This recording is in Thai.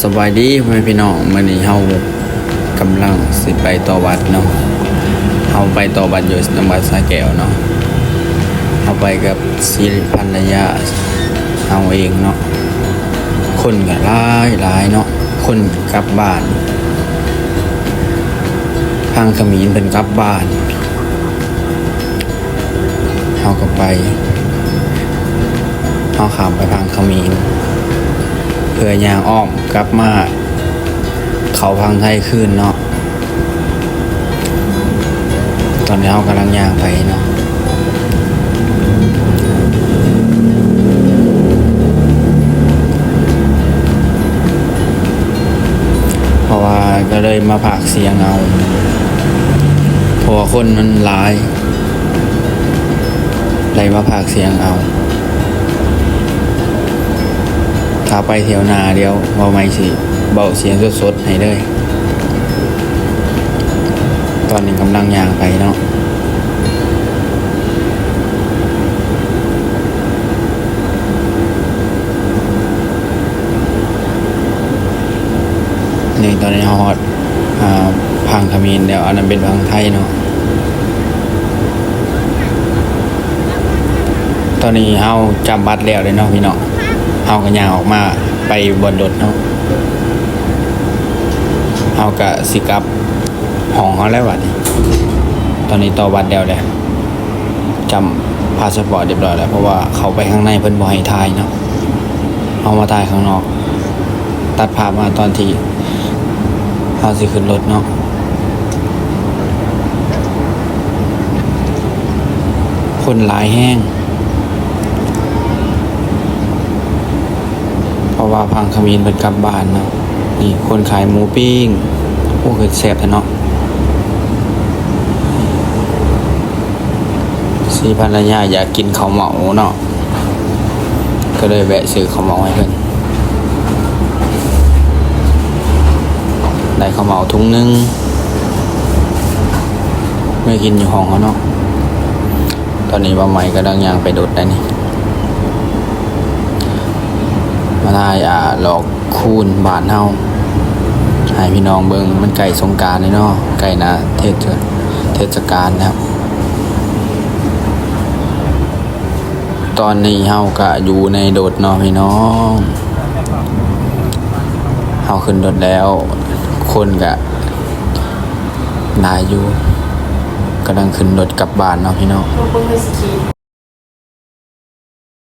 สบายดีพ่อแม่พี่น้องมื้อนี้เฮากำลังสิไปต่อวัดเนาะเฮาไปต่อวัดอยู่จังหวัดสระแก้วเนาะเฮาไปกับศิริภรรยาเฮาเองเนาะคนก็หลายเนาะคนกลับบ้านทางขมิ้นเพิ่นกลับบ้านเฮาก็ไปเฮาข้ามไปทางขมิ้นเพื่อย่างอ้อมกลับมาเขาพังไทยคืนเนาะตอนนี้เรากำลังย่างไปเนาะเพราะว่าก็เลยมาพากเสียงเอาเพราะว่าคนมันหลายเลยมาพากเสียงเอาถ้าไปเที่ยวนาเดียวว่าไม่สิเบาเสียงสดๆให้เลยตอนนี้กำลังย่างไปเนาะนี่ตอนนี้ฮอดพังขมิ้นเดี๋ยวอันนั้นเป็นพังไทยเนาะตอนนี้เฮาจับบัตรแล้วเลยเนาะพี่น้องเฮาก็ย่างออกมาไปบนรถเนาะเฮาก็สิกลับห้องเฮาแล้วบัดนี้ตอนนี้ต่อบัตรแล้วแหละจำพาสปอร์ตเรียบร้อยแล้วเพราะว่าเขาไปข้างในเพิ่นบ่ให้ถ่ายเนาะเอามาถ่ายข้างนอกตัดภาพมาตอนที่เฮาสิขึ้นรถเนาะคนหลายแห้งเพราะว่าพังขมิ้นเพิ่นกลับบ้านเนาะนี่คนขายหมูปิ้งโอ้คือแซ่บแท้เนาะสีภรรยาอยากกินข้าวเหมาเนาะก็เลยแวะซื้อข้าวเหมาให้เพิ่นได้ข้าวเหมาถุงนึงไม่กินอยู่ห้องเขาเนาะตอนนี้ว่าใหม่ก็ดังย่างไปโดดได้นี่มาได้หลอกคูณบาทเฮาให้พี่น้องเบิ่งมันไก่สงกรานต์เลยเนาะไก่นะเทศกาลนะครับตอนนี้เฮาก็อยู่ในโดดเนาะพี่น้องเฮาขึ้นโดดแล้วคนก็นายอยู่กำลังขึ้นรถกลับบ้านเนาะพี่น้อง